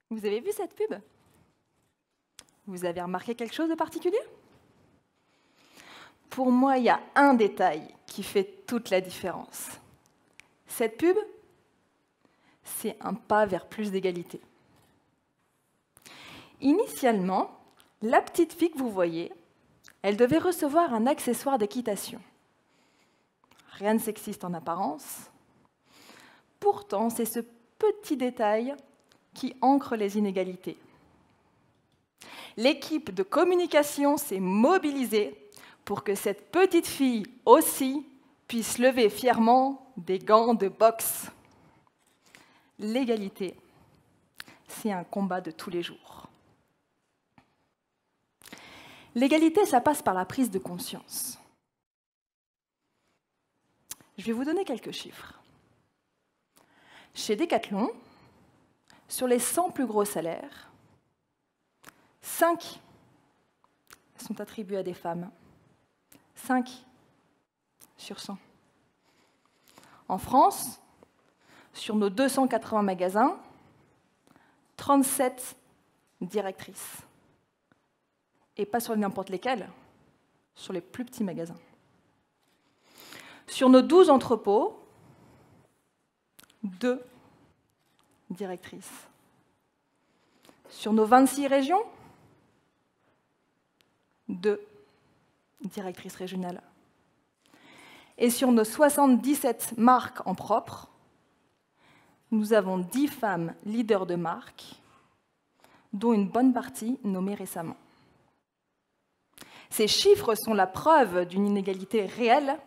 Vous avez vu cette pub? Vous avez remarqué quelque chose de particulier? Pour moi, il y a un détail qui fait toute la différence. Cette pub, c'est un pas vers plus d'égalité. Initialement, la petite fille que vous voyez, elle devait recevoir un accessoire d'équitation. Rien de sexiste en apparence. Pourtant, c'est ce petit détail qui ancre les inégalités. L'équipe de communication s'est mobilisée pour que cette petite fille aussi puisse lever fièrement des gants de boxe. L'égalité, c'est un combat de tous les jours. L'égalité, ça passe par la prise de conscience. Je vais vous donner quelques chiffres. Chez Decathlon, sur les 100 plus gros salaires, 5 sont attribués à des femmes. 5 sur 100. En France, sur nos 280 magasins, 37 directrices. Et pas sur n'importe lesquels, sur les plus petits magasins. Sur nos 12 entrepôts, 2 directrices. Sur nos 26 régions, 2 directrices régionales. Et sur nos 77 marques en propre, nous avons 10 femmes leaders de marque, dont une bonne partie nommée récemment. Ces chiffres sont la preuve d'une inégalité réelle,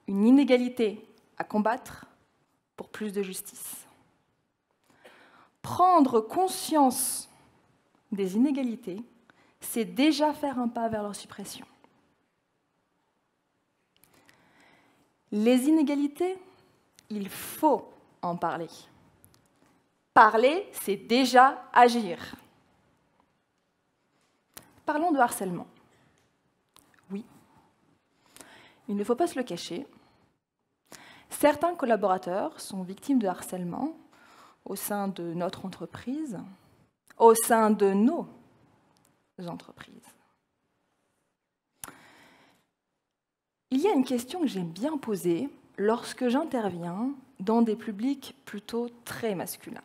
une inégalité à combattre pour plus de justice. Prendre conscience des inégalités, c'est déjà faire un pas vers leur suppression. Les inégalités, il faut en parler. Parler, c'est déjà agir. Parlons de harcèlement. Oui, il ne faut pas se le cacher. Certains collaborateurs sont victimes de harcèlement au sein de notre entreprise, au sein de nos entreprises. Il y a une question que j'aime bien poser lorsque j'interviens dans des publics plutôt très masculins.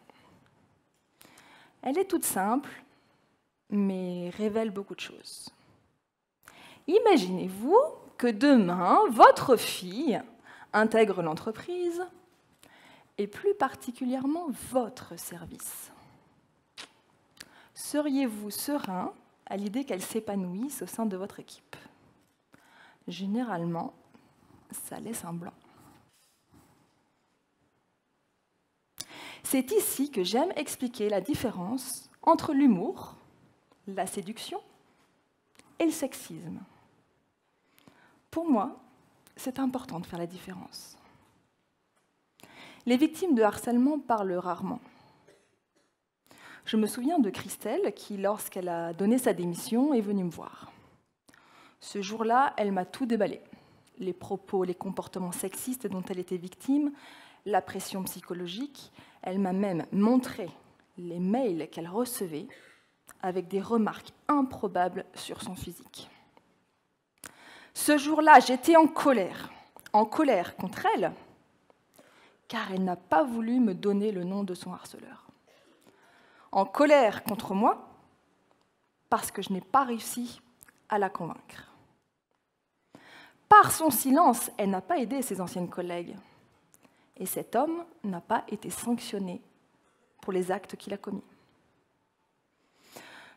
Elle est toute simple, mais révèle beaucoup de choses. Imaginez-vous que demain, votre fille intègre l'entreprise, et plus particulièrement votre service. Seriez-vous serein à l'idée qu'elle s'épanouisse au sein de votre équipe? Généralement, ça laisse un blanc. C'est ici que j'aime expliquer la différence entre l'humour, la séduction et le sexisme. Pour moi, c'est important de faire la différence. Les victimes de harcèlement parlent rarement. Je me souviens de Christelle qui, lorsqu'elle a donné sa démission, est venue me voir. Ce jour-là, elle m'a tout déballé. Les propos, les comportements sexistes dont elle était victime, la pression psychologique. Elle m'a même montré les mails qu'elle recevait avec des remarques improbables sur son physique. Ce jour-là, j'étais en colère contre elle, car elle n'a pas voulu me donner le nom de son harceleur. En colère contre moi, parce que je n'ai pas réussi à la convaincre. Par son silence, elle n'a pas aidé ses anciennes collègues. Et cet homme n'a pas été sanctionné pour les actes qu'il a commis.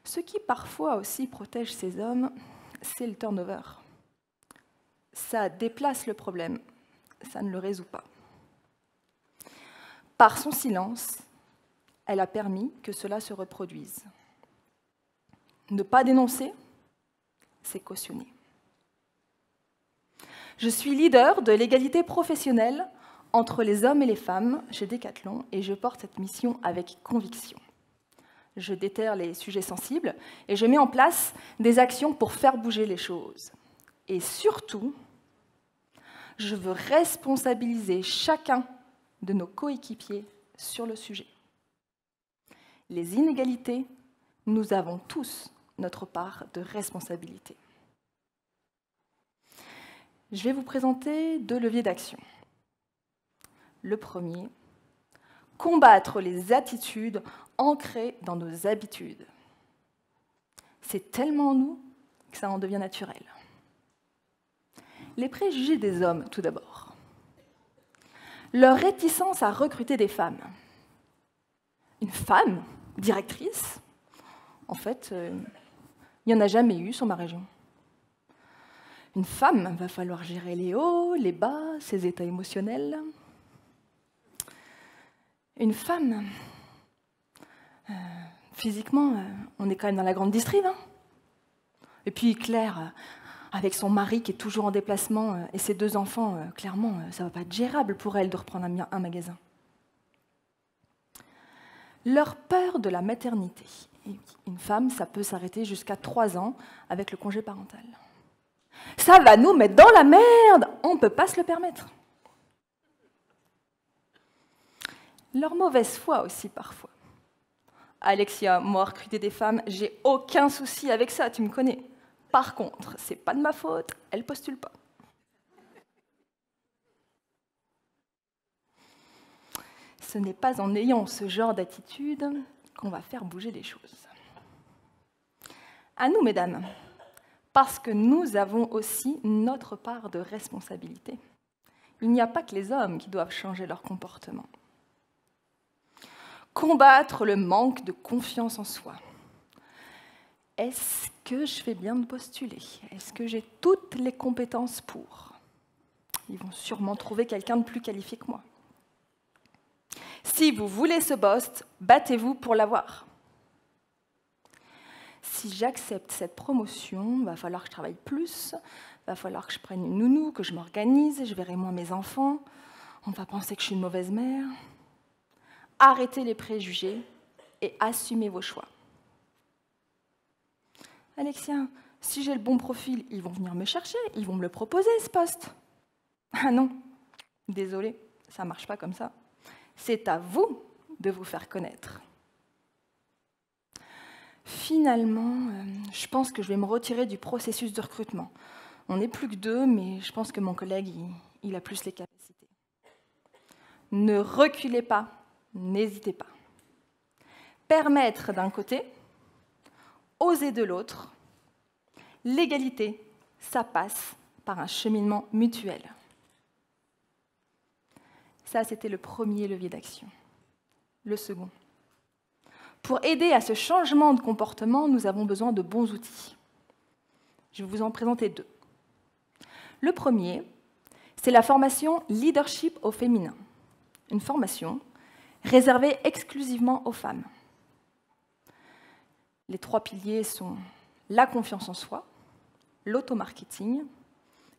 Ce qui parfois aussi protège ces hommes, c'est le turnover. Ça déplace le problème, ça ne le résout pas. Par son silence, elle a permis que cela se reproduise. Ne pas dénoncer, c'est cautionner. Je suis leader de l'égalité professionnelle entre les hommes et les femmes chez Decathlon et je porte cette mission avec conviction. Je déterre les sujets sensibles et je mets en place des actions pour faire bouger les choses. Et surtout, je veux responsabiliser chacun de nos coéquipiers sur le sujet. les inégalités, nous avons tous notre part de responsabilité. Je vais vous présenter 2 leviers d'action. Le premier, combattre les attitudes ancrées dans nos habitudes. C'est tellement en nous que ça en devient naturel. Les préjugés des hommes, tout d'abord. Leur réticence à recruter des femmes. Une femme, directrice, en fait, il n'y en a jamais eu sur ma région. Une femme, va falloir gérer les hauts, les bas, ses états émotionnels. Une femme, physiquement, on est quand même dans la grande distrive. Hein. Et puis Claire, avec son mari qui est toujours en déplacement et ses 2 enfants, clairement, ça ne va pas être gérable pour elle de reprendre un magasin. Leur peur de la maternité. Une femme, ça peut s'arrêter jusqu'à 3 ans avec le congé parental. Ça va nous mettre dans la merde, on ne peut pas se le permettre. Leur mauvaise foi aussi, parfois. Alexia, moi, recruter des femmes, j'ai aucun souci avec ça, tu me connais. Par contre, c'est pas de ma faute, elle postule pas. Ce n'est pas en ayant ce genre d'attitude qu'on va faire bouger les choses. À nous, mesdames, parce que nous avons aussi notre part de responsabilité. Il n'y a pas que les hommes qui doivent changer leur comportement. Combattre le manque de confiance en soi. Est-ce que je fais bien de postuler? Est-ce que j'ai toutes les compétences pour? Ils vont sûrement trouver quelqu'un de plus qualifié que moi. Si vous voulez ce poste, battez-vous pour l'avoir. Si j'accepte cette promotion, il va falloir que je travaille plus, il va falloir que je prenne une nounou, que je m'organise, je verrai moins mes enfants, on va penser que je suis une mauvaise mère. Arrêtez les préjugés et assumez vos choix. Alexia, si j'ai le bon profil, ils vont venir me chercher, ils vont me le proposer, ce poste. Ah non, désolée, ça ne marche pas comme ça. C'est à vous de vous faire connaître. Finalement, je pense que je vais me retirer du processus de recrutement. On n'est plus que 2, mais je pense que mon collègue, il a plus les capacités. Ne reculez pas, n'hésitez pas. Permettre d'un côté, oser de l'autre. L'égalité, ça passe par un cheminement mutuel. Ça, c'était le premier levier d'action. Le second. Pour aider à ce changement de comportement, nous avons besoin de bons outils. Je vais vous en présenter 2. Le premier, c'est la formation Leadership au féminin. Une formation réservée exclusivement aux femmes. Les 3 piliers sont la confiance en soi, l'automarketing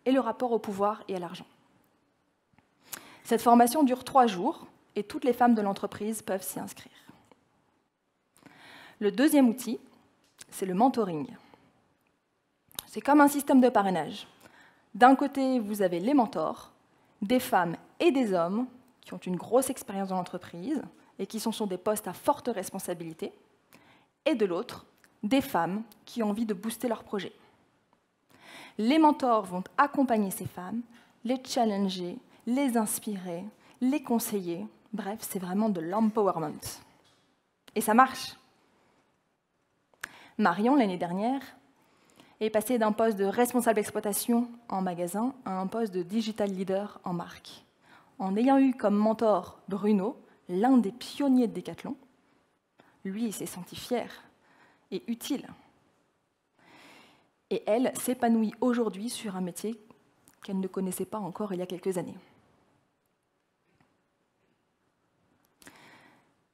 et le rapport au pouvoir et à l'argent. Cette formation dure 3 jours et toutes les femmes de l'entreprise peuvent s'y inscrire. Le deuxième outil, c'est le mentoring. C'est comme un système de parrainage. D'un côté, vous avez les mentors, des femmes et des hommes qui ont une grosse expérience dans l'entreprise et qui sont sur des postes à forte responsabilité, et de l'autre, des femmes qui ont envie de booster leur projet. Les mentors vont accompagner ces femmes, les challenger, les inspirer, les conseiller. Bref, c'est vraiment de l'empowerment. Et ça marche. Marion, l'année dernière, est passée d'un poste de responsable d'exploitation en magasin à un poste de digital leader en marque. En ayant eu comme mentor Bruno, l'un des pionniers de Decathlon, lui, il s'est senti fier et utile. Et elle s'épanouit aujourd'hui sur un métier qu'elle ne connaissait pas encore il y a quelques années.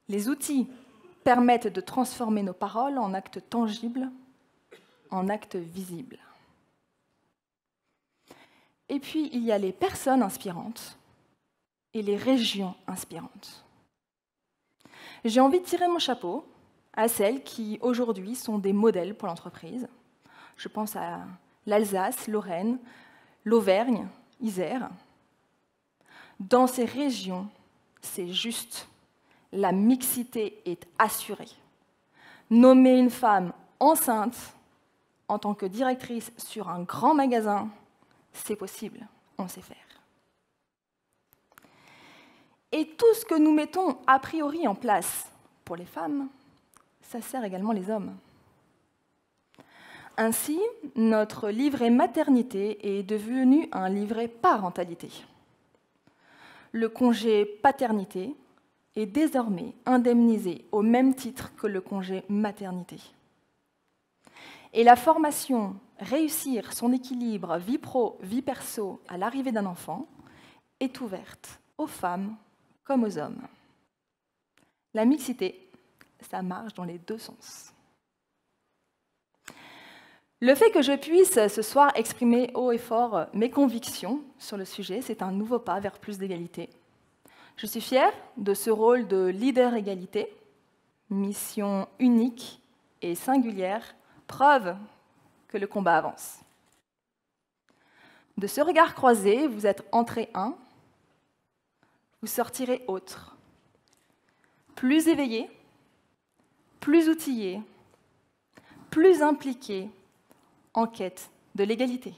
Les outils permettent de transformer nos paroles en actes tangibles, en actes visibles. Et puis, il y a les personnes inspirantes et les régions inspirantes. J'ai envie de tirer mon chapeau à celles qui, aujourd'hui, sont des modèles pour l'entreprise. Je pense à l'Alsace, Lorraine, l'Auvergne, Isère. Dans ces régions, c'est juste. La mixité est assurée. Nommer une femme enceinte en tant que directrice sur un grand magasin, c'est possible, on sait faire. Et tout ce que nous mettons a priori en place pour les femmes, ça sert également les hommes. Ainsi, notre livret maternité est devenu un livret parentalité. Le congé paternité est désormais indemnisé au même titre que le congé maternité. Et la formation « Réussir son équilibre vie pro, vie perso à l'arrivée d'un enfant » est ouverte aux femmes comme aux hommes. La mixité, ça marche dans les deux sens. Le fait que je puisse ce soir exprimer haut et fort mes convictions sur le sujet, c'est un nouveau pas vers plus d'égalité. Je suis fière de ce rôle de leader égalité, mission unique et singulière, preuve que le combat avance. De ce regard croisé, vous êtes entrés un, vous sortirez autre, plus éveillés, plus outillés, plus impliqués en quête de l'égalité.